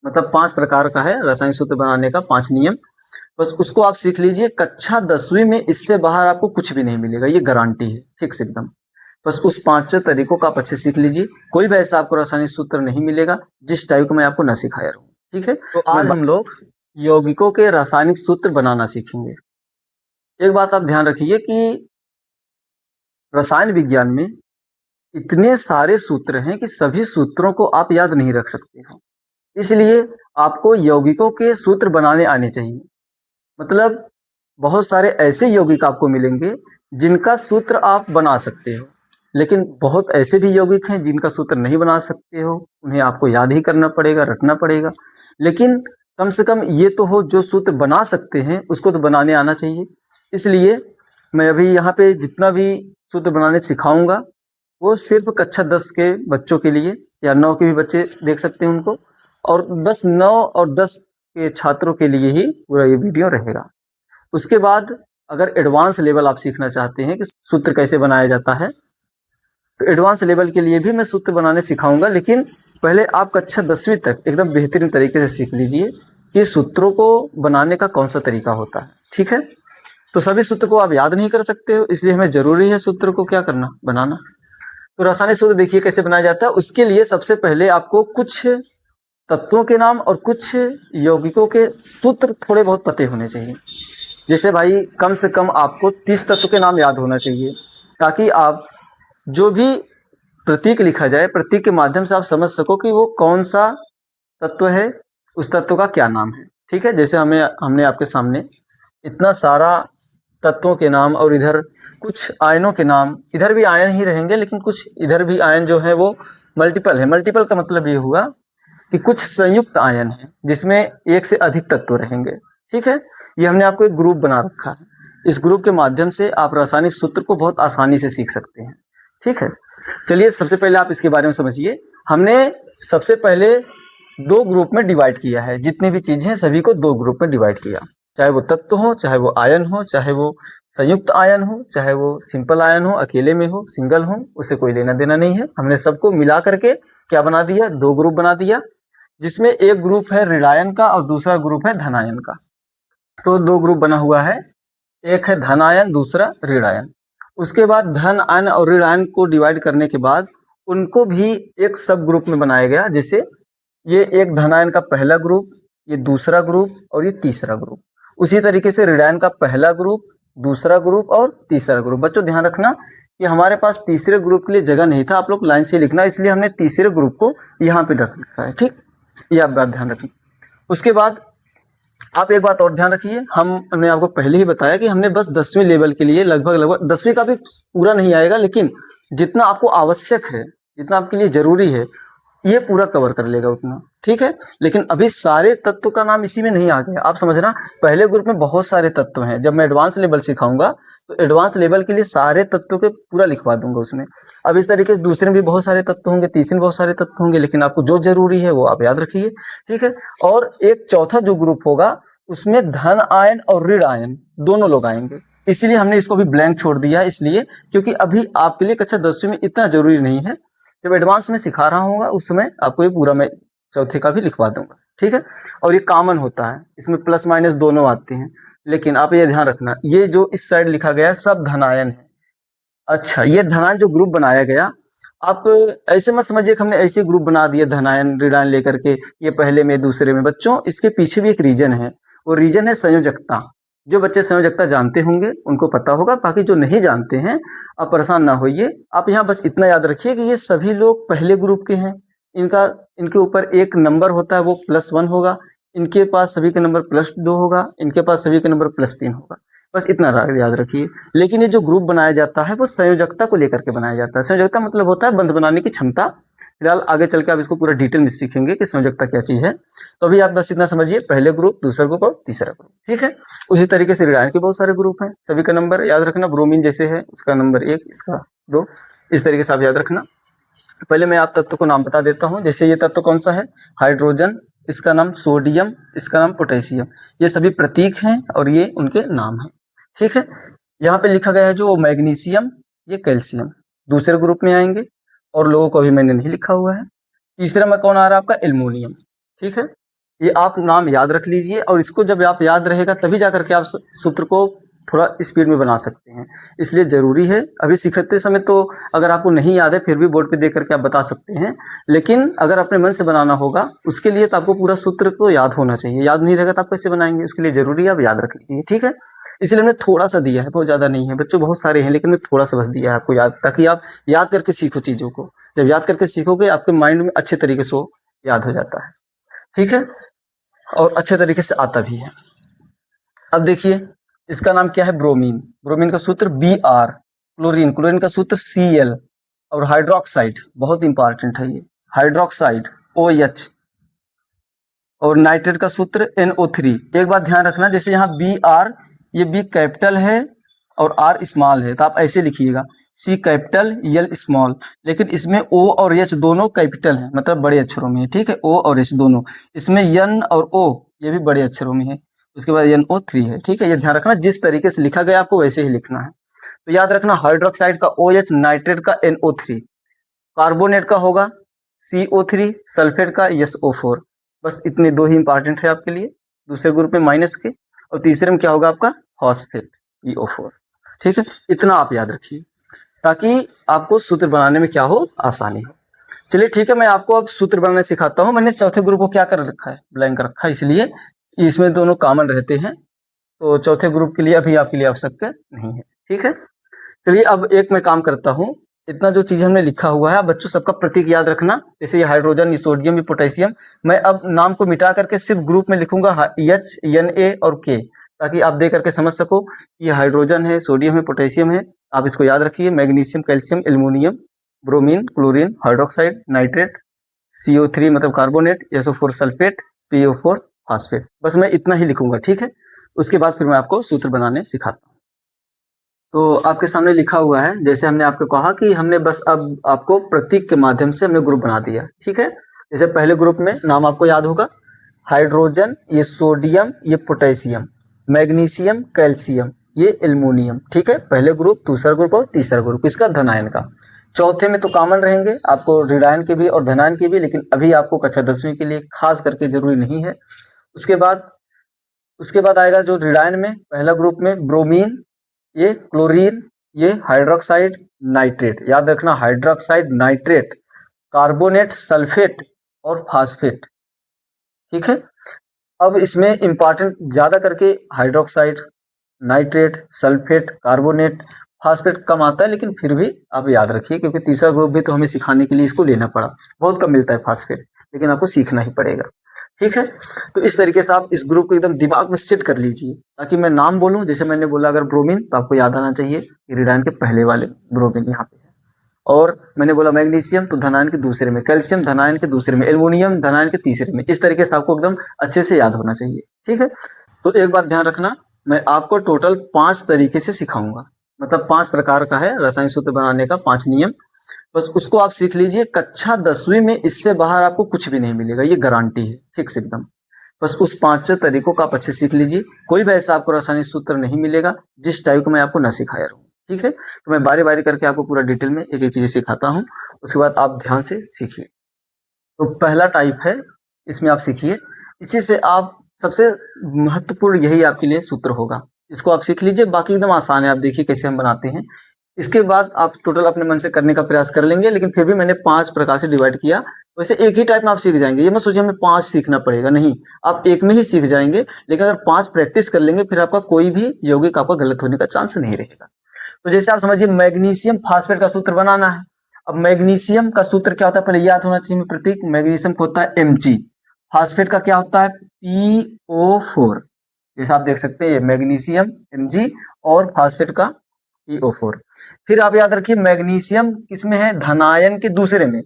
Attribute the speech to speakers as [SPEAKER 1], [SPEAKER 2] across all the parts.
[SPEAKER 1] मतलब 5 प्रकार का है रासायनिक सूत्र बनाने का, 5 नियम। बस उसको आप सीख लीजिए। कक्षा 10वीं में इससे बाहर आपको कुछ भी नहीं मिलेगा, ये गारंटी है, फिक्स एकदम। बस उस 5 तरीकों को आप अच्छे सीख लीजिए। कोई भी ऐसा आपको रासायनिक सूत्र नहीं मिलेगा जिस टाइप का मैं आपको न सिखाया रहूं। ठीक है, तो आज हम लोग यौगिकों के रासायनिक सूत्र बनाना सीखेंगे। एक बात आप ध्यान रखिए कि रसायन विज्ञान में इतने सारे सूत्र हैं कि सभी सूत्रों को आप याद नहीं रख सकते हो। इसलिए आपको यौगिकों के सूत्र बनाने आने चाहिए। मतलब बहुत सारे ऐसे यौगिक आपको मिलेंगे जिनका सूत्र आप बना सकते हो, लेकिन बहुत ऐसे भी यौगिक हैं जिनका सूत्र नहीं बना सकते हो, उन्हें आपको याद ही करना पड़ेगा, रटना पड़ेगा। लेकिन कम से कम ये तो हो, जो सूत्र बना सकते हैं उसको तो बनाने आना चाहिए। इसलिए मैं अभी यहाँ पे जितना भी सूत्र बनाने सिखाऊंगा वो सिर्फ कक्षा 10 के बच्चों के लिए, या 9 के भी बच्चे देख सकते हैं उनको, और बस 9 और 10 के छात्रों के लिए ही पूरा ये वीडियो रहेगा। उसके बाद अगर एडवांस लेवल आप सीखना चाहते हैं कि सूत्र कैसे बनाया जाता है, तो एडवांस लेवल के लिए भी मैं सूत्र बनाने सिखाऊंगा। लेकिन पहले आप कक्षा 10वीं तक एकदम बेहतरीन तरीके से सीख लीजिए कि सूत्रों को बनाने का कौन सा तरीका होता है। ठीक है, तो सभी सूत्र को आप याद नहीं कर सकते हो, इसलिए हमें जरूरी है सूत्र को क्या करना, बनाना। तो रासायनिक सूत्र देखिए कैसे बनाया जाता है। उसके लिए सबसे पहले आपको कुछ तत्वों के नाम और कुछ यौगिकों के सूत्र थोड़े बहुत पते होने चाहिए। जैसे भाई कम से कम आपको 30 तत्व के नाम याद होना चाहिए, ताकि आप जो भी प्रतीक लिखा जाए, प्रतीक के माध्यम से आप समझ सको कि वो कौन सा तत्व है, उस तत्व का क्या नाम है। ठीक है, जैसे हमने आपके सामने इतना सारा तत्वों के नाम और इधर कुछ आयनों के नाम, इधर भी आयन ही रहेंगे लेकिन कुछ इधर भी आयन जो है वो मल्टीपल है। मल्टीपल का मतलब ये हुआ कि कुछ संयुक्त आयन है जिसमें एक से अधिक तत्व रहेंगे। ठीक है, ये हमने आपको एक ग्रुप बना रखा है। इस ग्रुप के माध्यम से आप रासायनिक सूत्र को बहुत आसानी से सीख सकते हैं। ठीक है, चलिए सबसे पहले आप इसके बारे में समझिए। हमने सबसे पहले 2 ग्रुप में डिवाइड किया है। जितनी भी चीजें हैं सभी को 2 ग्रुप में डिवाइड किया, चाहे वो तत्व हो, चाहे वो आयन हो, चाहे वो संयुक्त आयन हो, चाहे वो सिंपल आयन हो, अकेले में हो, सिंगल हो, उससे कोई लेना देना नहीं है। हमने सबको मिला करके क्या बना दिया, 2 ग्रुप बना दिया, जिसमें एक ग्रुप है ऋणायन का और दूसरा ग्रुप है धनायन का। तो 2 ग्रुप बना हुआ है, एक है धनायन, दूसरा ऋणायन। उसके बाद धन आयन और ऋण आयन को डिवाइड करने के बाद उनको भी एक सब ग्रुप में बनाया गया। जैसे ये एक धनायन का पहला ग्रुप, ये दूसरा ग्रुप और ये तीसरा ग्रुप। उसी तरीके से ऋणायन का पहला ग्रुप, दूसरा ग्रुप और तीसरा ग्रुप। बच्चों ध्यान रखना कि हमारे पास तीसरे ग्रुप के लिए जगह नहीं था, आप लोग लाइन से लिखना, इसलिए हमने तीसरे ग्रुप को यहाँ पे रख रखा है। ठीक, ये आप बात ध्यान रखिए। उसके बाद आप एक बात और ध्यान रखिए, हमने आपको पहले ही बताया कि हमने बस 10वीं लेवल के लिए लगभग 10वीं का भी पूरा नहीं आएगा, लेकिन जितना आपको आवश्यक है, जितना आपके लिए जरूरी है, ये पूरा कवर कर लेगा उतना। ठीक है, लेकिन अभी सारे तत्व का नाम इसी में नहीं आ गया। आप समझना, पहले ग्रुप में बहुत सारे तत्व हैं। जब मैं एडवांस लेवल सिखाऊंगा तो एडवांस लेवल के लिए सारे तत्वों के पूरा लिखवा दूंगा उसमें। अब इस तरीके से दूसरे में भी बहुत सारे तत्व होंगे, तीसरे में बहुत सारे तत्व होंगे, लेकिन आपको जो जरूरी है वो आप याद रखिए। ठीक है, और एक चौथा जो ग्रुप होगा उसमें धन आयन और ऋण आयन दोनों लोग आएंगे। इसीलिए हमने इसको भी ब्लैंक छोड़ दिया, इसलिए क्योंकि अभी आपके लिए कक्षा 10वीं में इतना जरूरी नहीं है। जब एडवांस में सिखा रहा हूँ उस समय आपको ये पूरा मैं चौथे का भी लिखवा दूंगा। ठीक है, और ये कॉमन होता है, इसमें प्लस माइनस दोनों आते हैं। लेकिन आप ये ध्यान रखना, ये जो इस साइड लिखा गया है सब धनायन है। अच्छा, ये धनायन जो ग्रुप बनाया गया, आप ऐसे मत समझिए कि हमने ऐसे ग्रुप बना दिए धनायन ऋणायन लेकर के, ये पहले में दूसरे में। बच्चों इसके पीछे भी एक रीजन है, वो रीजन है संयोजकता। जो बच्चे संयोजकता जानते होंगे उनको पता होगा, बाकी जो नहीं जानते हैं आप परेशान ना होइए। आप यहाँ बस इतना याद रखिए कि ये सभी लोग पहले ग्रुप के हैं। इनके ऊपर एक नंबर होता है, वो +1 होगा। इनके पास सभी का नंबर +2 होगा, इनके पास सभी का नंबर +3 होगा। बस इतना याद रखिए। लेकिन ये जो ग्रुप बनाया जाता है वो संयोजकता को लेकर के बनाया जाता है। संयोजकता मतलब होता है बंध बनाने की क्षमता। फिलहाल आगे चल के आप इसको पूरा डिटेल में सीखेंगे कि संयोजकता क्या चीज है। तो अभी आप बस इतना समझिए, पहले ग्रुप, दूसरा ग्रुप और तीसरा ग्रुप। ठीक है, उसी तरीके से ऋणायन के बहुत सारे ग्रुप हैं, सभी का नंबर याद रखना। ब्रोमीन जैसे है उसका नंबर 1, इसका 2, इस तरीके से आप याद रखना। पहले मैं आप तत्व को नाम बता देता हूँ। जैसे ये तत्व कौन सा है, हाइड्रोजन, इसका नाम सोडियम, इसका नाम पोटेशियम। ये सभी प्रतीक हैं और ये उनके नाम हैं। ठीक है, यहाँ पे लिखा गया है जो मैग्नीशियम, ये कैल्शियम दूसरे ग्रुप में आएंगे, और लोगों को अभी मैंने नहीं लिखा हुआ है। तीसरा में कौन आ रहा है आपका, एल्युमिनियम। ठीक है, ये आप नाम याद रख लीजिए, और इसको जब आप याद रहेगा तभी जा करके आप सूत्र को थोड़ा स्पीड में बना सकते हैं। इसलिए ज़रूरी है, अभी सिखाते समय तो अगर आपको नहीं याद है फिर भी बोर्ड पे देख करके आप बता सकते हैं, लेकिन अगर अपने मन से बनाना होगा उसके लिए तो आपको पूरा सूत्र तो याद होना चाहिए। याद नहीं रहेगा तो आप कैसे बनाएंगे, उसके लिए ज़रूरी है आप याद रख लीजिए, ठीक है। इसलिए हमने थोड़ा सा दिया है, बहुत ज़्यादा नहीं है, बच्चों बहुत सारे हैं लेकिन मैं थोड़ा सा बस दिया है आपको याद, ताकि आप याद करके सीखो चीज़ों को। जब याद करके सीखोगे आपके माइंड में अच्छे तरीके से वो याद हो जाता है, ठीक है, और अच्छे तरीके से आता भी है। अब देखिए इसका नाम क्या है, ब्रोमीन। ब्रोमीन का सूत्र Br। क्लोरीन, क्लोरीन का सूत्र Cl। और हाइड्रोक्साइड बहुत इंपॉर्टेंट है ये, हाइड्रोक्साइड OH। और नाइट्रेट का सूत्र NO3। एक बात ध्यान रखना, जैसे यहाँ Br, ये B कैपिटल है और R स्मॉल है, तो आप ऐसे लिखिएगा C कैपिटल L स्मॉल, लेकिन इसमें O और H दोनों कैपिटल हैं, मतलब बड़े अक्षरों में है, ठीक है, O और H दोनों। इसमें N और O ये भी बड़े अक्षरों में है, उसके बाद NO3 है, ठीक है। ये ध्यान रखना, जिस तरीके से लिखा गया आपको वैसे ही लिखना है। तो याद रखना, हाइड्रोक्साइड का OH, नाइट्रेट का NO3, कार्बोनेट का होगा CO3, सल्फेट का SO4। बस इतने दो ही इंपॉर्टेंट है आपके लिए, दूसरे ग्रुप में माइनस के, और तीसरे में क्या होगा आपका फॉस्फेट EO4, ठीक है। इतना आप याद रखिए ताकि आपको सूत्र बनाने में क्या हो, आसानी हो। चलिए ठीक है, मैं आपको अब सूत्र बनाना सिखाता हूँ। मैंने चौथे ग्रुप को क्या कर रखा है, ब्लैंक रखा है, इसलिए इसमें दोनों कॉमन रहते हैं, तो चौथे ग्रुप के लिए अभी आपके लिए आवश्यकता नहीं है, ठीक है। चलिए अब एक मैं काम करता हूँ, इतना जो चीज हमने लिखा हुआ है बच्चों सबका प्रतीक याद रखना, जैसे ये हाइड्रोजन, ये सोडियम, ये पोटेशियम। मैं अब नाम को मिटा करके सिर्फ ग्रुप में लिखूंगा H, Na और K, ताकि आप देख करके समझ सको ये हाइड्रोजन है, सोडियम है, पोटेशियम है। आप इसको याद रखिए, magnesium, calcium, aluminium, bromine, chlorine, hydroxide, nitrate, CO3 मतलब carbonate, SO4 sulphate, PO4 phosphate. बस मैं इतना ही लिखूंगा, ठीक है। उसके बाद फिर मैं आपको सूत्र बनाने सिखाता हूँ। तो आपके सामने लिखा हुआ है, जैसे हमने आपको कहा कि हमने बस अब आपको प्रतीक के माध्यम से हमने ग्रुप बना दिया, ठीक है। जैसे पहले ग्रुप में नाम आपको याद होगा, हाइड्रोजन, ये सोडियम, ये पोटेशियम, मैग्नीशियम, कैल्शियम, ये एल्युमिनियम, ठीक है। पहले ग्रुप, दूसरा ग्रुप और तीसरा ग्रुप इसका धनायन का। चौथे में तो कॉमन रहेंगे आपको ऋणायन के भी और धनायन के भी, लेकिन अभी आपको कक्षा 10वीं के लिए खास करके जरूरी नहीं है। उसके बाद आएगा जो ऋणायन में पहला ग्रुप में ब्रोमीन, ये क्लोरीन, ये हाइड्रोक्साइड, नाइट्रेट। याद रखना, हाइड्रोक्साइड, नाइट्रेट, कार्बोनेट, सल्फेट और फास्फेट, ठीक है। अब इसमें इंपॉर्टेंट ज्यादा करके hydroxide, nitrate, sulphate, carbonate, phosphate कम आता है, लेकिन फिर भी आप याद रखिए, क्योंकि तीसरा ग्रुप भी तो हमें सिखाने के लिए इसको लेना पड़ा। बहुत कम मिलता है फास्फेट, लेकिन आपको सीखना ही पड़ेगा, ठीक है। तो इस तरीके से आप इस ग्रुप को एकदम दिमाग में सेट कर लीजिए, ताकि मैं नाम बोलूं, जैसे मैंने बोला अगर ब्रोमीन तो आपको याद आना चाहिए इरिडाइन के पहले वाले ब्रोमीन यहाँ पे है, और मैंने बोला मैग्नीशियम तो धनायन के दूसरे में, कैल्शियम धनायन के दूसरे में, एल्युमिनियम धनायन के तीसरे में। इस तरीके से आपको एकदम अच्छे से याद होना चाहिए, ठीक है। तो एक बात ध्यान रखना, मैं आपको टोटल 5 तरीके से सिखाऊंगा, मतलब 5 प्रकार का है रासायनिक सूत्र बनाने का, 5 नियम। बस उसको आप सीख लीजिए, कक्षा 10वीं में इससे बाहर आपको कुछ भी नहीं मिलेगा, ये गारंटी है, फिक्स एकदम। बस उस 5 तरीकों का आप अच्छे सीख लीजिए, कोई भी ऐसा आपको रासायनिक सूत्र नहीं मिलेगा जिस टाइप का मैं आपको न सिखाया रहूँ, ठीक है। तो मैं बारी बारी करके आपको पूरा डिटेल में एक एक चीज सिखाता हूँ, उसके बाद आप ध्यान से सीखिए। तो पहला टाइप है, इसमें आप सीखिए, इसी से आप सबसे महत्वपूर्ण यही आपके लिए सूत्र होगा, इसको आप सीख लीजिए। बाकी एकदम आसान है, आप देखिए कैसे हम बनाते हैं। इसके बाद आप टोटल अपने मन से करने का प्रयास कर लेंगे, लेकिन फिर भी मैंने 5 प्रकार से डिवाइड किया, वैसे एक ही टाइप में आप सीख जाएंगे। ये मत सोचिए हमें 5 सीखना पड़ेगा, नहीं, आप एक में ही सीख जाएंगे, लेकिन अगर 5 प्रैक्टिस कर लेंगे फिर आपका कोई भी यौगिक आपका गलत होने का चांस नहीं रहेगा। तो जैसे आप समझिए मैग्नीशियम फास्फेट का सूत्र बनाना है। अब मैग्नीशियम का सूत्र क्या होता है, पहले याद होना चाहिए प्रतीक। मैग्नीशियम का होता है Mg, फास्फेट का क्या होता है PO4। जैसे आप देख सकते हैं मैग्नीशियम Mg और फास्फेट का PO4। फिर आप याद रखिए मैग्नीशियम किसमें है, धनायन के दूसरे में।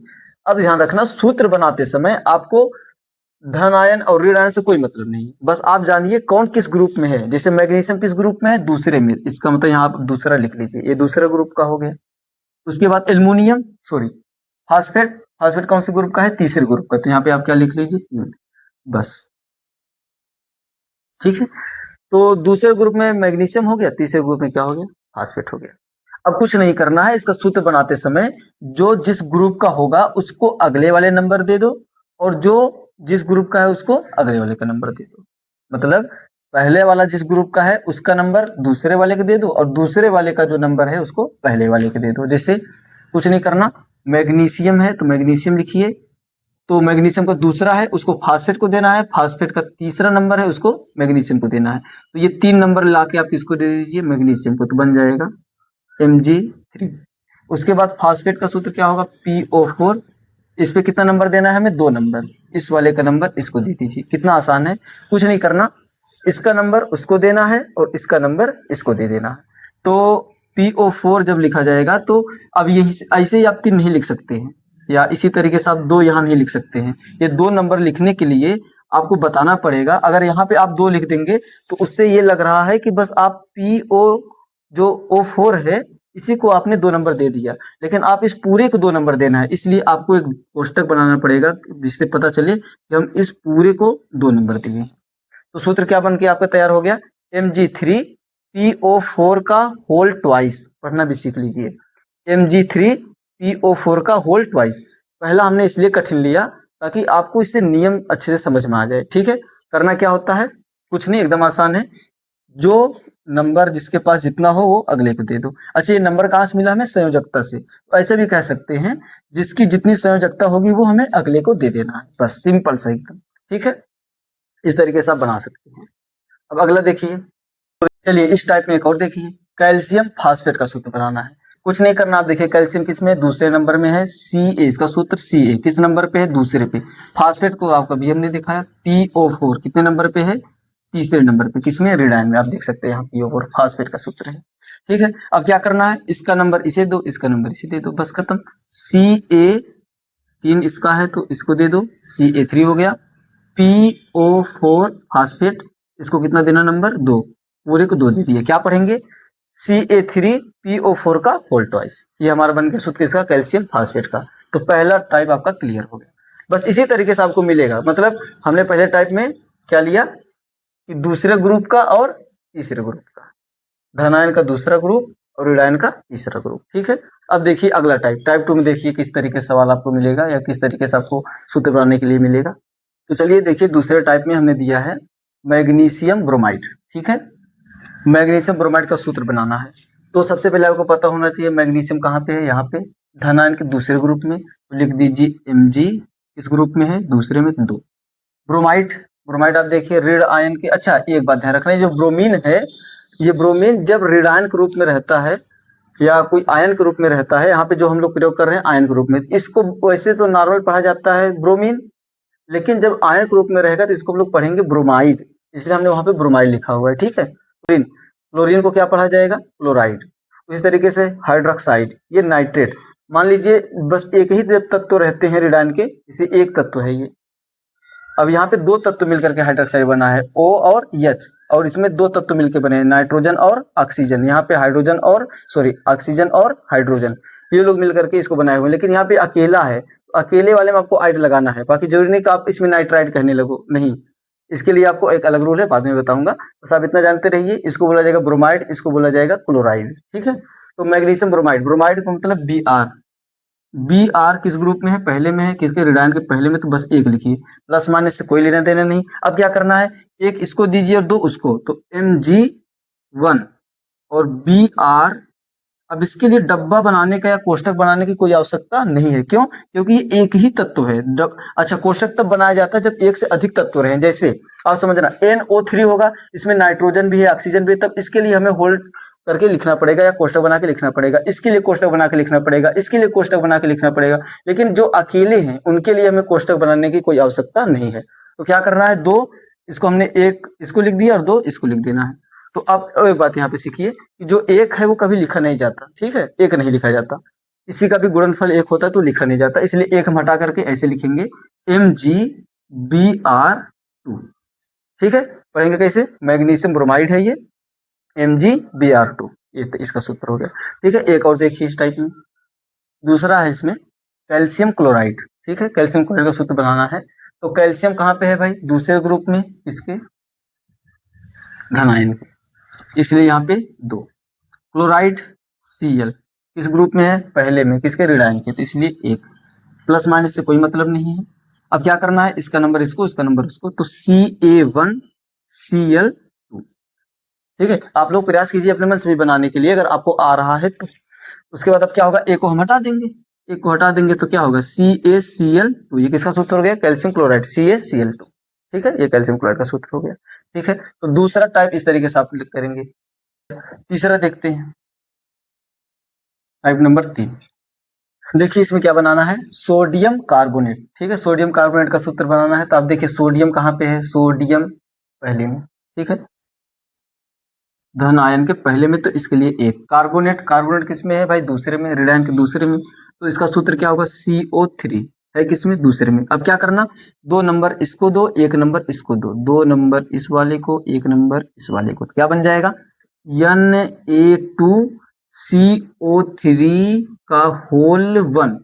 [SPEAKER 1] अब ध्यान रखना, सूत्र बनाते समय आपको धनायन और ऋणायन से कोई मतलब नहीं, बस आप जानिए कौन किस ग्रुप में है। जैसे मैग्नीशियम किस ग्रुप में है, दूसरे में, इसका मतलब यहाँ आप दूसरा लिख लीजिए, ये दूसरा ग्रुप का हो गया। उसके बाद एल्युमिनियम फास्फेट, फास्फेट कौन से ग्रुप का है, तीसरे ग्रुप का, तो यहाँ पे आप क्या लिख लीजिए 3, बस, ठीक है। तो दूसरे ग्रुप में मैग्नीशियम हो गया, तीसरे ग्रुप में क्या हो गया, फास्फेट हो गया। अब कुछ नहीं करना है, इसका सूत्र बनाते समय जो जिस ग्रुप का होगा उसको अगले वाले नंबर दे दो, और जो जिस ग्रुप का है उसको अगले वाले का नंबर दे दो। मतलब पहले वाला जिस ग्रुप का है उसका नंबर दूसरे वाले को दे दो और दूसरे वाले का जो नंबर है उसको पहले वाले को दे दो। जैसे कुछ नहीं करना, मैग्नीशियम है तो मैग्नीशियम लिखिए, तो मैग्नीशियम का दूसरा है उसको फास्फेट को देना है, फास्फेट का तीसरा नंबर है उसको मैग्नीशियम को देना है। तो ये 3 नंबर लाके आप किसको दे दीजिए, मैग्नीशियम को, तो बन जाएगा Mg3। उसके बाद फास्फेट का सूत्र क्या होगा, PO4। इस पे कितना नंबर देना है हमें, 2 नंबर, इस वाले का नंबर इसको दे दीजिए। कितना आसान है, कुछ नहीं करना, इसका नंबर उसको देना है और इसका नंबर इसको दे देना है। तो PO4 जब लिखा जाएगा तो अब यही ऐसे ही आप 3 नहीं लिख सकते हैं, या इसी तरीके से आप 2 यहाँ नहीं लिख सकते हैं। ये 2 नंबर लिखने के लिए आपको बताना पड़ेगा। अगर यहाँ पे आप 2 लिख देंगे तो उससे ये लग रहा है कि बस आप PO जो O4 है इसी को आपने 2 नंबर दे दिया, लेकिन आप इस पूरे को 2 नंबर देना है। इसलिए आपको एक कोष्टक बनाना पड़ेगा जिससे पता चले कि हम इस पूरे को 2 नंबर दिए। तो सूत्र क्या बन के आपका तैयार हो गया, Mg3PO4 का होल ट्वाइस। पढ़ना भी सीख लीजिए, Mg3PO4 का होल ट्वाइस। पहला हमने इसलिए कठिन लिया ताकि आपको इससे नियम अच्छे से समझ में आ जाए। ठीक है, करना क्या होता है, कुछ नहीं, एकदम आसान है। जो नंबर जिसके पास जितना हो वो अगले को दे दो। अच्छा, ये नंबर कहाँ से मिला हमें, संयोजकता से। तो ऐसे भी कह सकते हैं जिसकी जितनी संयोजकता होगी वो हमें अगले को दे देना है, बस सिंपल सा एकदम। ठीक है, इस तरीके से आप बना सकते हैं। अब अगला देखिए, चलिए इस टाइप में एक और देखिए, कैल्शियम फास्फेट का सूत्र बनाना है। कुछ नहीं करना, आप देखिए कैल्शियम किस में, दूसरे नंबर में है, Ca, इसका सूत्र Ca किस नंबर पे है, दूसरे पे। फास्फेट को आपको अभी हमने दिखाया, PO4 कितने नंबर पे है, तीसरे नंबर पे, किसमें, रेडायन में। आप देख सकते हैं यहाँ PO4 फास्फेट का सूत्र है। ठीक है, अब क्या करना है, इसका नंबर इसे दो, इसका नंबर इसे दे दो, बस खत्म। Ca3 इसका है तो इसको दे दो, Ca3 हो गया। PO4 फास्फेट, इसको कितना देना नंबर, 2, पूरे को 2 दे दिए। क्या पढ़ेंगे, Ca3PO4 का होल ट्वाइस। ये हमारा बन गया सूत्र इसका, कैल्शियम फास्फेट का। तो पहला टाइप आपका क्लियर हो गया। बस इसी तरीके से आपको मिलेगा। मतलब हमने पहले टाइप में क्या लिया कि दूसरे ग्रुप का और तीसरे ग्रुप का, धनायन का दूसरा ग्रुप और ऋणायन का तीसरा ग्रुप। ठीक है, अब देखिए अगला टाइप, टाइप 2 में देखिए किस तरीके से सवाल आपको मिलेगा या किस तरीके से आपको सूत्र बनाने के लिए मिलेगा। तो चलिए देखिए, दूसरे टाइप में हमने दिया है मैग्नीशियम ब्रोमाइड। ठीक है, मैग्नीशियम ब्रोमाइड का सूत्र बनाना है। तो सबसे पहले आपको पता होना चाहिए मैग्नीशियम कहाँ पे है, यहाँ पे धनायन के दूसरे ग्रुप में, तो लिख दीजिए Mg इस ग्रुप में है, दूसरे में 2। ब्रोमाइड, ब्रोमाइड आप देखिए ऋण आयन के, अच्छा एक बात ध्यान रखना, जो ब्रोमीन है, ये ब्रोमीन जब ऋणायन के रूप में रहता है या कोई आयन के रूप में रहता है, यहाँ पे जो हम लोग प्रयोग कर रहे हैं आयन के रूप में, इसको वैसे तो नॉर्मल पढ़ा जाता है ब्रोमीन, लेकिन जब आयन के रूप में रहेगा तो इसको हम लोग पढ़ेंगे ब्रोमाइड, इसलिए हमने वहां पे ब्रोमाइड लिखा हुआ है। ठीक है, क्लोरीन, क्लोरीन को क्या पढ़ा जाएगा, क्लोराइड। इस तरीके से हाइड्रोक्साइड, ये नाइट्रेट। मान लीजिए बस एक ही तत्व रहते हैं ऋणायन के, इसे एक तत्व है ये। अब यहाँ पे 2 तत्व मिलकर के हाइड्रोक्साइड बना है, O और H, और इसमें 2 तत्व मिलकर बने हैं, नाइट्रोजन और ऑक्सीजन। यहाँ पे हाइड्रोजन और ऑक्सीजन और हाइड्रोजन, ये लोग मिलकर के इसको बनाए हुए। लेकिन यहाँ पे अकेला है, अकेले वाले में आपको आइड लगाना है, बाकी जरूरी नहीं कि आप इसमें नाइट्राइड कहने लगो, नहीं। इसके लिए आपको एक अलग रूल है, बाद में बताऊंगा। बस आप इतना जानते रहिए, इसको बोला जाएगा ब्रोमाइड, इसको बोला जाएगा क्लोराइड। ठीक है, तो मैग्नीशियम ब्रोमाइड, ब्रोमाइड का मतलब Br। Br किस ग्रुप में है, पहले में है, किसके, ऋणायन के पहले में, तो बस एक लिखिए, प्लस माइनस से कोई लेना देना नहीं। अब क्या करना है, एक इसको दीजिए और 2 उसको, तो Mg1 और Br। अब इसके लिए डब्बा बनाने का या कोष्टक बनाने की कोई आवश्यकता नहीं है। क्यों, क्योंकि ये एक ही तत्व है। अच्छा, कोष्टक तब बनाया जाता है जब एक से अधिक तत्व रहे। जैसे आप समझना, NO3 होगा, इसमें नाइट्रोजन भी है, ऑक्सीजन भी है, तब इसके लिए हमें होल्ड करके लिखना पड़ेगा या कोष्टक बना के लिखना पड़ेगा, इसके लिए कोष्टक बना के लिखना पड़ेगा, इसके लिए कोष्टक बना के लिखना पड़ेगा। लेकिन जो अकेले हैं उनके लिए हमें कोष्टक बनाने की कोई आवश्यकता नहीं है। तो क्या करना है, 2 इसको हमने एक इसको लिख दिया और 2 इसको लिख देना है। तो अब एक बात यहाँ पे सीखिए कि जो एक है वो कभी लिखा नहीं जाता। ठीक है, एक नहीं लिखा जाता, किसी का भी गुणनफल एक होता है तो लिखा नहीं जाता, इसलिए एक हम हटा करके ऐसे लिखेंगे MgBr2। ठीक है, पढ़ेंगे कैसे, मैग्नीशियम ब्रोमाइड है ये, MgBr2, ये इसका सूत्र हो गया। ठीक है, एक और देखिए इस टाइप में, दूसरा है इसमें कैल्शियम क्लोराइड। ठीक है, कैल्शियम क्लोराइड का सूत्र बनाना है। तो कैल्शियम कहाँ पे है भाई, दूसरे ग्रुप में, इसके धनायन के, इसलिए यहाँ पे 2। क्लोराइड Cl किस ग्रुप में है, पहले में, किसके, ऋणायन के, तो इसलिए 1। प्लस माइनस से कोई मतलब नहीं है। अब क्या करना है, इसका नंबर इसको, इसका नंबर इसको, तो Ca1Cl2। ठीक है, आप लोग प्रयास कीजिए अपने मन से भी बनाने के लिए, अगर आपको आ रहा है तो। उसके बाद अब क्या होगा, ए को हम हटा देंगे, एक को हटा देंगे तो क्या होगा, CaCl2। ये किसका सूत्र हो गया, कैल्शियम क्लोराइड, CaCl2। ठीक है, ये कैल्शियम क्लोराइड का सूत्र हो गया। ठीक है, तो दूसरा टाइप इस तरीके से आप लिख करेंगे। तीसरा देखते हैं, टाइप नंबर 3। देखिए इसमें क्या बनाना है, सोडियम कार्बोनेट। ठीक है, सोडियम कार्बोनेट का सूत्र बनाना है, तो आप देखिए सोडियम कहाँ पे है, सोडियम पहले में। ठीक है, धन आयन के पहले में, तो इसके लिए एक कार्बोनेट, कार्बोनेट किस में है भाई, दूसरे में, ऋण आयन के दूसरे में, तो इसका सूत्र क्या होगा, CO3 है किसमें, दूसरे में। अब क्या करना, 2 नंबर इसको दो, 1 नंबर इसको दो, 2 नंबर इस वाले को, 1 नंबर इस वाले को, तो क्या बन जाएगा, Na2CO3 का होल 1।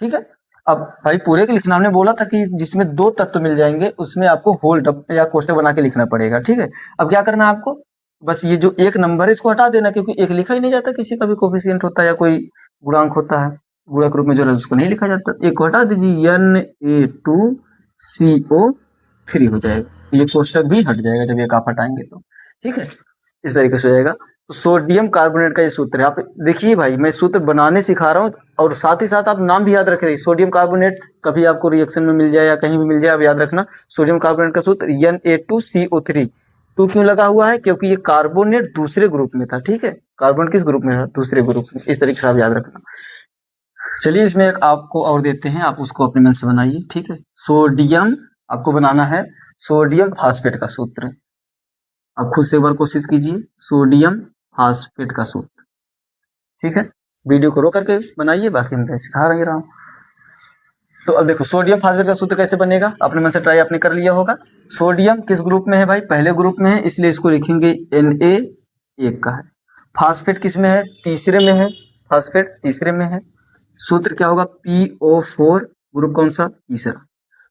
[SPEAKER 1] ठीक है, अब भाई पूरे के लिखना, हमने बोला था कि जिसमें 2 तत्व मिल जाएंगे उसमें आपको होल या कोष्टक बना के लिखना पड़ेगा। ठीक है, अब क्या करना है आपको, बस ये जो 1 नंबर है इसको हटा देना, क्योंकि 1 लिखा ही नहीं जाता, किसी का भी कोफिशिएंट होता है या कोई गुणांक होता है, गुणक रूप में जो है उसको नहीं लिखा जाता, 1 को हटा दीजिए, Na2CO3 हो जाएगा, ये कोष्टक भी हट जाएगा जब 1 आप हटाएंगे तो। ठीक है, इस तरीके से हो जाएगा। तो सोडियम कार्बोनेट का ये सूत्र है, आप देखिए भाई मैं सूत्र बनाने सिखा रहा हूँ और साथ ही साथ आप नाम भी याद रख रहे हैं। सोडियम कार्बोनेट कभी आपको रिएक्शन में मिल जाए या कहीं भी मिल जाए, आप याद रखना सोडियम कार्बोनेट का सूत्र Na2CO3। टू क्यों लगा हुआ है, क्योंकि ये कार्बोनेट दूसरे ग्रुप में था। ठीक है, कार्बन किस ग्रुप में था, दूसरे ग्रुप में, इस तरीके से आप याद रखना। चलिए इसमें एक आपको और देते हैं, आप उसको अपने मन से बनाइए। ठीक है, सोडियम आपको बनाना है सोडियम फास्फेट का सूत्र, आप खुद से एक बार कोशिश कीजिए, सोडियम फास्फेट का सूत्र। ठीक है, वीडियो को रोक करके बनाइए, बाकी मैं सिखा रहा हूँ। तो अब देखो सोडियम फास्फेट का सूत्र कैसे बनेगा, अपने मन से ट्राई आपने कर लिया होगा। सोडियम किस ग्रुप में है भाई, पहले ग्रुप में है, इसलिए इसको लिखेंगे Na1 का है। फास्फेट किस में है, तीसरे में है, फास्फेट तीसरे में है, सूत्र क्या होगा, PO4, ग्रुप कौन सा, तीसरा।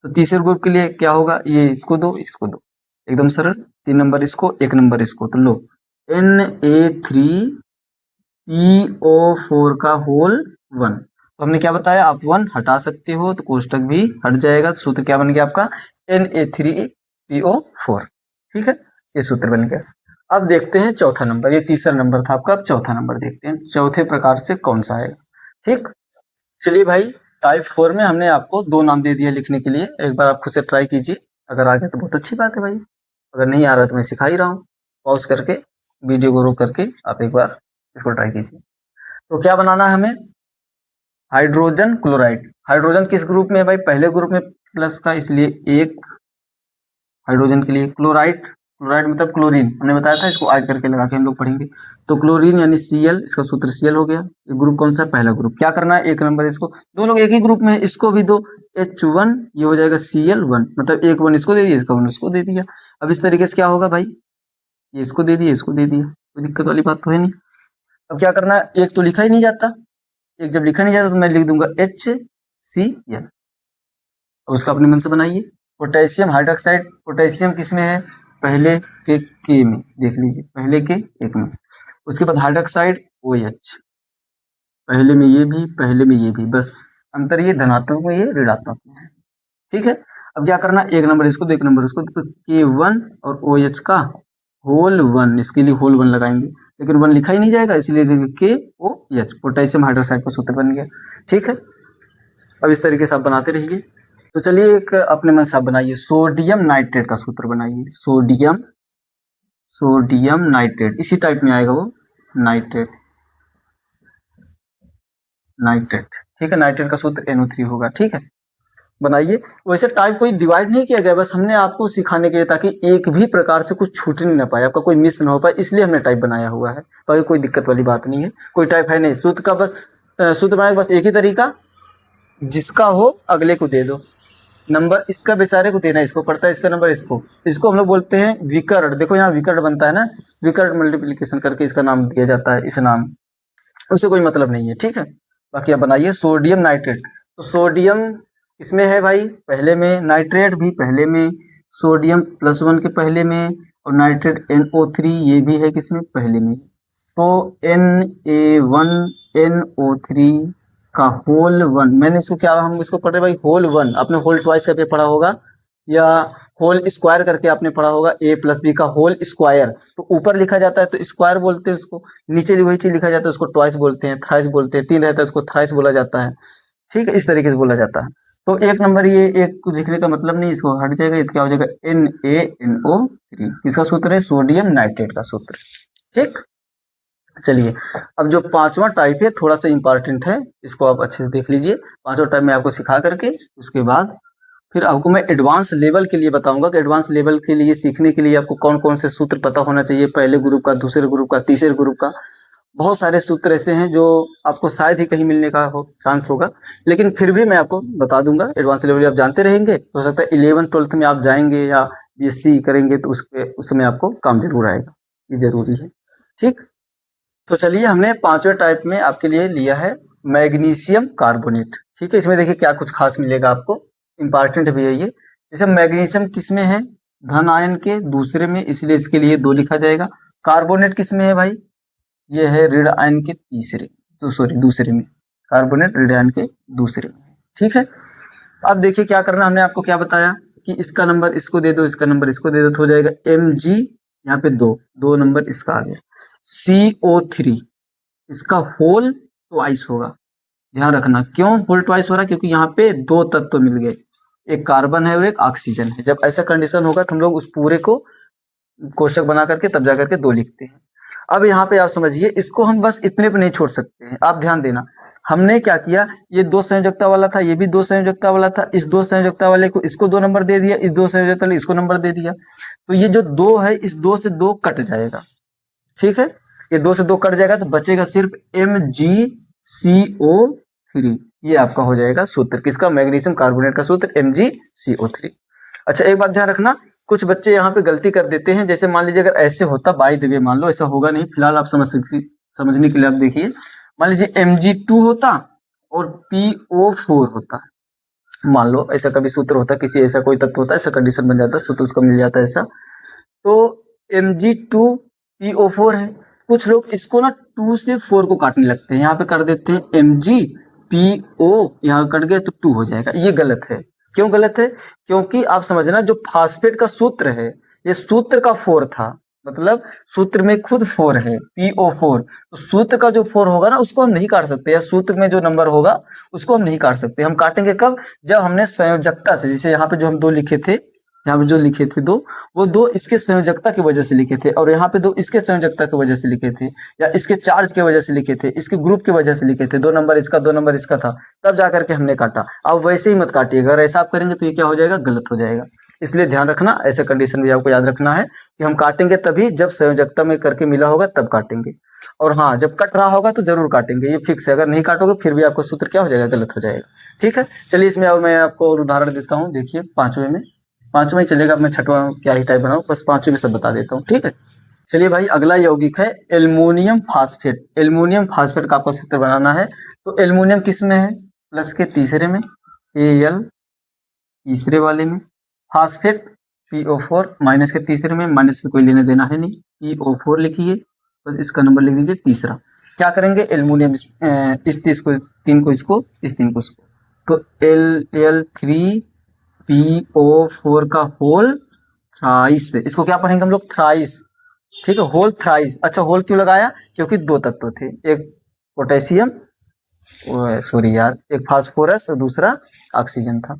[SPEAKER 1] तो तीसरे ग्रुप के लिए क्या होगा, ये इसको दो, इसको दो, एकदम सरल, 3 नंबर इसको, 1 नंबर इसको, तो लो Na3PO4 का होल 1। तो हमने क्या बताया, आप 1 हटा सकते हो तो कोष्टक भी हट जाएगा, तो सूत्र क्या बन गया आपका, Na3PO4। ठीक है, ये सूत्र बन गया। अब देखते हैं चौथा नंबर, ये तीसरा नंबर था आपका, अब चौथा नंबर देखते हैं चौथे प्रकार से कौन सा है। ठीक, चलिए भाई टाइप 4 में हमने आपको 2 नाम दे दिया लिखने के लिए, एक बार आप खुद से ट्राई कीजिए, अगर आ गया तो बहुत अच्छी बात है भाई, अगर नहीं आ रहा तो मैं सिखा ही रहा हूँ। पॉज करके वीडियो को रोक करके आप एक बार इसको ट्राई कीजिए। तो क्या बनाना है हमें, हाइड्रोजन क्लोराइड। हाइड्रोजन किस ग्रुप में है भाई, पहले ग्रुप में प्लस का, इसलिए 1 हाइड्रोजन के लिए। क्लोराइड, क्लोराइड मतलब क्लोरीन, हमने बताया था, इसको ऐड करके लगा के हम लोग पढ़ेंगे। तो क्लोरीन यानी Cl, इसका सूत्र Cl हो गया। ये ग्रुप कौन सा, पहला ग्रुप। क्या करना है, 1 नंबर इसको, 2 लोग एक ही ग्रुप में है, इसको भी दो, H1, ये हो जाएगा Cl1, मतलब 1 1 इसको दे दिया, इसका 1 इसको दे दिया। अब इस तरीके से क्या होगा भाई, ये इसको दे दिया, इसको दे दिया, कोई दिक्कत वाली बात तो है नहीं। अब क्या करना है, एक तो लिखा ही नहीं जाता, एक जब लिखा नहीं जाता तो मैं लिख दूंगा HCl, उसका अपने मन से बनाइए। पोटेशियम हाइड्रोक्साइड, पोटेशियम किस में है, पहले के में, देख लीजिए पहले के 1 में। उसके बाद हाइड्रोक्साइड OH, पहले में ये भी, पहले में ये भी, बस अंतर ये धनात्मक में, ये ऋणात्मक में है। ठीक है, अब क्या करना, 1 नंबर इसको दो, 1 नंबर इसको, तो K1 और OH का होल 1, इसके लिए होल 1 लगाएंगे, लेकिन 1 लिखा ही नहीं जाएगा, इसलिए KOH, पोटेशियम हाइड्रोक्साइड का सूत्र बन गया। ठीक है, अब इस तरीके से आप बनाते रहिए। तो चलिए एक अपने मन से आप बनाइए, सोडियम नाइट्रेट का सूत्र बनाइए, सोडियम नाइट्रेट, इसी टाइप में आएगा वो, नाइट्रेट, ठीक है, नाइट्रेट का सूत्र NO3 होगा। ठीक है, बनाइए। वैसे टाइप कोई डिवाइड नहीं किया गया, बस हमने आपको सिखाने के लिए, ताकि एक भी प्रकार से कुछ छूट नहीं ना पाए, आपका कोई मिस ना हो पाए, इसलिए हमने टाइप बनाया हुआ है, बाकी कोई दिक्कत वाली बात नहीं है, कोई टाइप है नहीं। सूत्र का बस सूत्र बनाने का बस एक ही तरीका, जिसका हो अगले को दे दो, नंबर इसका बेचारे को देना, इसको पड़ता है, इसका नंबर इसको हम लोग बोलते हैं विकर्ण। देखो यहाँ विकर्ण बनता है ना, विकर्ण मल्टीप्लिकेशन करके इसका नाम दिया जाता है, इस नाम, उससे कोई मतलब नहीं है। ठीक है, बाकी आप बनाइए सोडियम नाइट्रेट। तो सोडियम किसमें है भाई, पहले में, नाइट्रेट भी पहले में, सोडियम +1 के पहले में, और नाइट्रेट NO3 ये भी है किसमें, पहले में। तो Na1NO3 का होल वन, मैंने इसको क्या, हम इसको पढ़ रहे भाई होल वन, आपने होल ट्वाइस करके पढ़ा होगा या होल स्क्वायर करके आपने पढ़ा होगा, ए प्लस बी का होल स्क्वायर, तो ऊपर लिखा जाता है तो स्क्वायर बोलते हैं उसको, नीचे वही चीज लिखा जाता है उसको ट्वाइस बोलते हैं, थ्राइस बोलते हैं, तीन रहता है उसको थ्राइस बोला जाता है। ठीक है, इस तरीके से बोला जाता है। तो एक नंबर, ये एक को लिखने का मतलब नहीं, इसको हट जाएगा, ये क्या हो जाएगा NaNO3, किसका सूत्र है, सोडियम नाइट्रेट का सूत्र। ठीक, चलिए अब जो पांचवा टाइप है थोड़ा सा इंपॉर्टेंट है, इसको आप अच्छे से देख लीजिए। पांचवा टाइप मैं आपको सिखा करके उसके बाद फिर आपको मैं एडवांस लेवल के लिए बताऊंगा कि एडवांस लेवल के लिए सीखने के लिए आपको कौन कौन से सूत्र पता होना चाहिए, पहले ग्रुप का, दूसरे ग्रुप का, तीसरे ग्रुप का। बहुत सारे सूत्र ऐसे हैं जो आपको शायद ही कहीं मिलने का हो चांस होगा, लेकिन फिर भी मैं आपको बता दूंगा। एडवांस लेवल आप जानते रहेंगे, हो सकता है 11th-12th में आप जाएंगे या BSc करेंगे तो उस समय आपको काम जरूर आएगा, ये जरूरी है। ठीक, तो चलिए हमने पांचवें टाइप में आपके लिए लिया है मैग्नीशियम कार्बोनेट। ठीक है, इसमें देखिए क्या कुछ खास मिलेगा आपको, इंपॉर्टेंट भी है ये। जैसे मैग्नीशियम किस में है, धन आयन के दूसरे में, इसलिए इसके लिए 2 लिखा जाएगा। कार्बोनेट किस में है भाई, ये है ऋण आयन के तीसरे, तो सॉरी दूसरे में, कार्बोनेट ऋण आयन के दूसरे में। ठीक है, अब देखिए क्या करना, हमने आपको क्या बताया कि इसका नंबर इसको दे दो, इसका नंबर इसको दे दो, तो हो जाएगा Mg, यहाँ पे 2 नंबर इसका आ गया। CO3 इसका होल ट्वाइस होगा, ध्यान रखना क्यों होल ट्वाइस हो रहा है, क्योंकि यहाँ पे 2 तत्व मिल गए, एक कार्बन है और एक ऑक्सीजन है। जब ऐसा कंडीशन होगा तो हम लोग उस पूरे को कोष्टक बना करके तब जा करके 2 लिखते हैं। अब यहाँ पे आप समझिए, इसको हम बस इतने पे नहीं छोड़ सकते हैं, आप ध्यान देना। हमने क्या किया, ये 2 संयोजकता वाला था, ये भी 2 संयोजकता वाला था, इस 2 संयोजकता वाले को इसको 2 नंबर दे दिया, इस 2 संयोजकता वाले इसको नंबर दे दिया, तो ये जो 2 है इस 2 से 2 कट जाएगा। ठीक है, ये 2 से 2 कट जाएगा तो बचेगा सिर्फ MgCO3, ये आपका हो जाएगा सूत्र, किसका, मैग्नीशियम कार्बोनेट का सूत्र MgCO3। अच्छा एक बात ध्यान रखना, कुछ बच्चे यहाँ पे गलती कर देते हैं, जैसे मान लीजिए अगर ऐसे होता, बाय द वे मान लो, ऐसा होगा नहीं, फिलहाल आप समझने के लिए आप देखिए, मान लीजिए Mg2 होता और PO4 होता, मान लो ऐसा कभी सूत्र होता, किसी ऐसा कोई तत्व होता, ऐसा कंडीशन बन जाता, सूत्र उसका मिल जाता ऐसा, तो Mg2PO4 है। कुछ लोग इसको ना 2 से 4 को काटने लगते हैं, यहाँ पे कर देते हैं MgPO, यहाँ कट गया तो 2 हो जाएगा, ये गलत है। क्यों गलत है, क्योंकि आप समझना जो फास्फेट का सूत्र है, ये सूत्र का 4 था, मतलब सूत्र में खुद 4 है, PO4, तो सूत्र का जो 4 होगा ना उसको हम नहीं काट सकते, या सूत्र में जो नंबर होगा उसको हम नहीं काट सकते। हम काटेंगे कब, जब हमने संयोजकता से, जैसे यहाँ पे जो हम 2 लिखे थे, यहाँ पे जो लिखे थे 2, वो 2 इसके संयोजकता की वजह से लिखे थे, और यहाँ पे 2 इसके संयोजकता की वजह से लिखे थे, या इसके चार्ज की वजह से लिखे थे, इसके ग्रुप की वजह से लिखे थे, 2 नंबर इसका 2 नंबर इसका था, तब जाकर के हमने काटा। अब वैसे ही मत काटिए, अगर ऐसा आप करेंगे तो ये क्या हो जाएगा, गलत हो जाएगा। इसलिए ध्यान रखना, ऐसे कंडीशन भी आपको याद रखना है कि हम काटेंगे तभी जब संयोजकता में करके मिला होगा तब काटेंगे, और हाँ जब कट रहा होगा तो जरूर काटेंगे, ये फिक्स है। अगर नहीं काटोगे फिर भी आपका सूत्र क्या हो जाएगा, गलत हो जाएगा। ठीक है, चलिए इसमें अब मैं आपको और उदाहरण देता हूँ, देखिए पांचवें में, पांचवा ही चलेगा, मैं छठवां क्या ही टाइप बनाऊं, बस पांचवें में सब बता देता हूँ। ठीक है, चलिए भाई अगला यौगिक है एल्युमिनियम फास्फेट। एल्युमिनियम फास्फेट का आपको सूत्र बनाना है, तो एल्युमिनियम किस में है, प्लस के तीसरे में, Al तीसरे वाले में, फास्फेट PO4 माइनस के तीसरे में, माइनस से कोई लेने देना है नहीं, PO4 लिखिए, बस इसका नंबर लिख दीजिए तीसरा। क्या करेंगे, एल्युमिनियम इस 30 को, 3 को इसको, इस 3 को इसको, तो Al3PO4 का होल थ्राइस, इसको क्या पढ़ेंगे हम लोग, थ्राइस। ठीक है, होल थ्राइस। अच्छा होल क्यों लगाया, क्योंकि 2 तत्व थे, एक पोटेशियम, सॉरी यार, एक फास्फोरस और दूसरा ऑक्सीजन था।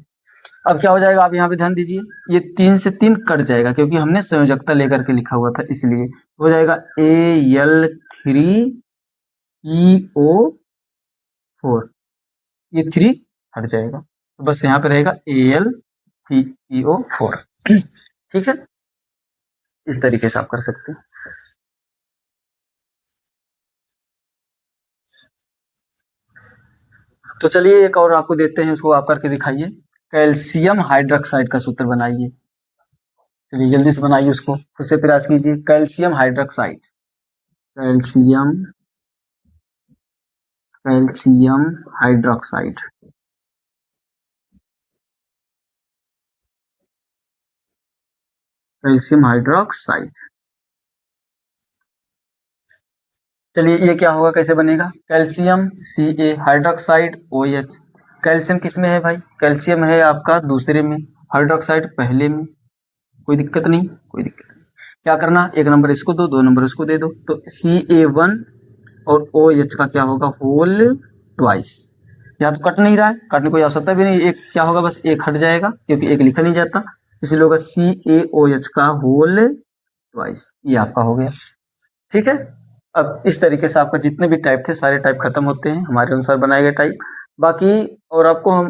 [SPEAKER 1] अब क्या हो जाएगा, आप यहाँ पे ध्यान दीजिए, ये 3 से 3 कट जाएगा क्योंकि हमने संयोजकता लेकर के लिखा हुआ था, इसलिए हो जाएगा Al3PO4, ये 3 हट जाएगा, तो बस यहाँ पे रहेगा Al3PO4। ठीक है, इस तरीके से आप कर सकते हैं। तो चलिए एक और आपको देते हैं, उसको आप करके दिखाइए। कैल्शियम हाइड्रोक्साइड का सूत्र बनाइए, चलिए जल्दी से बनाइए उसको, खुद से प्रयास कीजिए। Calcium hydroxide, calcium, calcium hydroxide, calcium hydroxide. चलिए ये क्या होगा, कैसे बनेगा, calcium Ca hydroxide OH। Calcium किस में है भाई, कैल्शियम है आपका दूसरे में, हाइड्रोक्साइड पहले में, कोई दिक्कत नहीं, कोई दिक्कत नहीं। क्या करना, एक नंबर इसको दो, दो नंबर इसको दे दो, तो Ca1 और OH का क्या होगा, होल ट्वाइस। या तो कट नहीं रहा है, काटने की कोई आवश्यकता भी नहीं, एक क्या होगा, बस एक हट जाएगा क्योंकि एक लिखा नहीं जाता, इसलिए होगा CaOH का होल ट्वाइस। ये आपका हो गया, ठीक है। अब इस तरीके से आपका जितने भी टाइप थे सारे टाइप खत्म होते हैं हमारे अनुसार बनाए गए टाइप। बाकी और आपको हम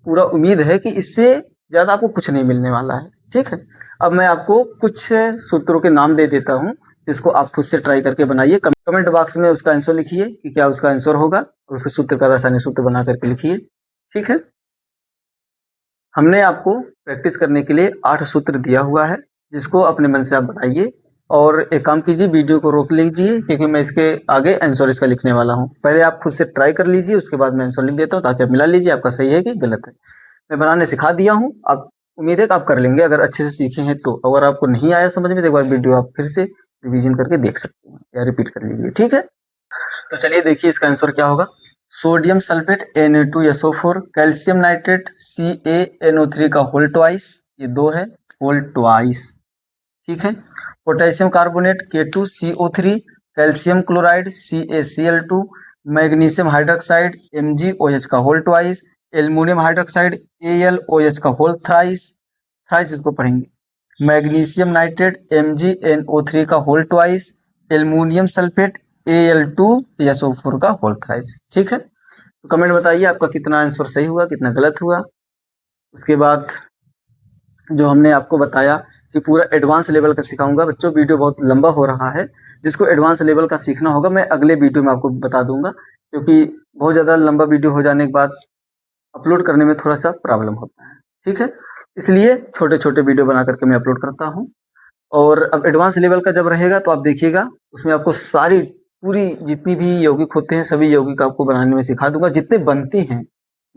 [SPEAKER 1] पूरा उम्मीद है कि इससे ज़्यादा आपको कुछ नहीं मिलने वाला है, ठीक है। अब मैं आपको कुछ सूत्रों के नाम दे देता हूँ जिसको आप खुद से ट्राई करके बनाइए। कमेंट बॉक्स में उसका आंसर लिखिए कि क्या उसका आंसर होगा, और उसके सूत्र का रासायनिक सूत्र बना करके लिखिए, ठीक है। हमने आपको प्रैक्टिस करने के लिए 8 सूत्र दिया हुआ है, जिसको अपने मन से आप बनाइए। और एक काम कीजिए, वीडियो को रोक लीजिए क्योंकि मैं इसके आगे आंसर इसका लिखने वाला हूँ। पहले आप खुद से ट्राई कर लीजिए, उसके बाद मैं आंसर लिख देता हूँ ताकि आप मिला लीजिए आपका सही है कि गलत है। मैं बनाने सिखा दिया हूँ, आप उम्मीद है कि आप कर लेंगे अगर अच्छे से सीखे हैं तो। अगर आपको नहीं आया समझ में तो एक बार वीडियो आप फिर से रिवीजन करके देख सकते हैं या रिपीट कर लीजिए, ठीक है। तो चलिए देखिए इसका आंसर क्या होगा, sodium sulphate Na2SO4, calcium nitrate CaNO3 का होल ट्वाइस, ये 2 है, होल ट्वाइस, ठीक है। Potassium carbonate K2CO3, calcium chloride CaCl2, magnesium hydroxide MgOH का whole twice, aluminium hydroxide AlOH का होल थ्राइस, थ्राइस इसको पढ़ेंगे, मैग्नीशियम नाइट्रेट MgNO3 का whole twice, aluminium sulphate Al2SO4 का होल थ्राइस, ठीक है। तो कमेंट बताइए आपका कितना आंसर सही हुआ, कितना गलत हुआ। उसके बाद जो हमने आपको बताया कि पूरा एडवांस लेवल का सिखाऊंगा बच्चों, वीडियो बहुत लंबा हो रहा है, जिसको एडवांस लेवल का सीखना होगा मैं अगले वीडियो में आपको बता दूंगा, क्योंकि बहुत ज़्यादा लंबा वीडियो हो जाने के बाद अपलोड करने में थोड़ा सा प्रॉब्लम होता है, ठीक है। इसलिए छोटे छोटे वीडियो बना करके मैं अपलोड करता हूँ। और अब एडवांस लेवल का जब रहेगा तो आप देखिएगा उसमें आपको सारी पूरी जितनी भी यौगिक होते हैं सभी यौगिक आपको बनाने में सिखा दूंगा, जितने बनते हैं।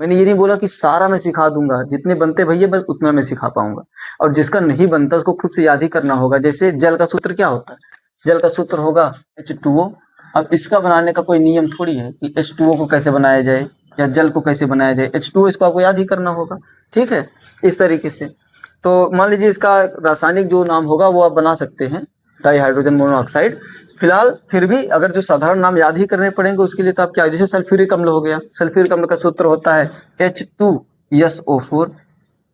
[SPEAKER 1] मैंने ये नहीं बोला कि सारा मैं सिखा दूंगा, जितने बनते भैया बस उतना मैं सिखा पाऊंगा। और जिसका नहीं बनता उसको खुद से याद ही करना होगा। जैसे जल का सूत्र क्या होता है, जल का सूत्र होगा H2O। अब इसका बनाने का कोई नियम थोड़ी है कि H2O को कैसे बनाया जाए या जल को कैसे बनाया जाए, H2O इसको आपको याद ही करना होगा, ठीक है। इस तरीके से तो मान लीजिए इसका रासायनिक जो नाम होगा वो आप बना सकते हैं, डाई हाइड्रोजन मोनोऑक्साइड। फिलहाल फिर भी अगर जो साधारण नाम याद ही करने पड़ेंगे उसके लिए तो आप क्या, जैसे सल्फ्यूरिक अम्ल हो गया, सल्फ्यूरिक अम्ल का सूत्र होता है H2SO4,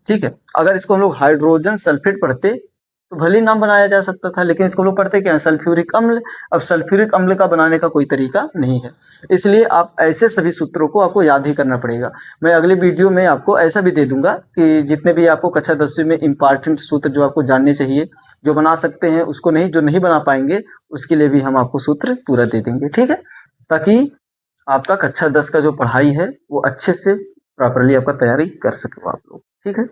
[SPEAKER 1] ठीक है। अगर इसको हम लोग हाइड्रोजन सल्फेट पढ़ते तो भले ही नाम बनाया जा सकता था, लेकिन इसको हम लोग पढ़ते क्या है, सल्फ्यूरिक अम्ल। अब सल्फ्यूरिक अम्ल का बनाने का कोई तरीका नहीं है, इसलिए आप ऐसे सभी सूत्रों को आपको याद ही करना पड़ेगा। मैं अगले वीडियो में आपको ऐसा भी दे दूंगा कि जितने भी आपको कक्षा 10वीं में इंपॉर्टेंट सूत्र जो आपको जानने चाहिए, जो बना सकते हैं उसको, नहीं जो नहीं बना पाएंगे उसके लिए भी हम आपको सूत्र पूरा दे देंगे, ठीक है। ताकि आपका कक्षा 10 का जो पढ़ाई है वो अच्छे से प्रॉपरली आपका तैयारी कर सके आप लोग, ठीक है।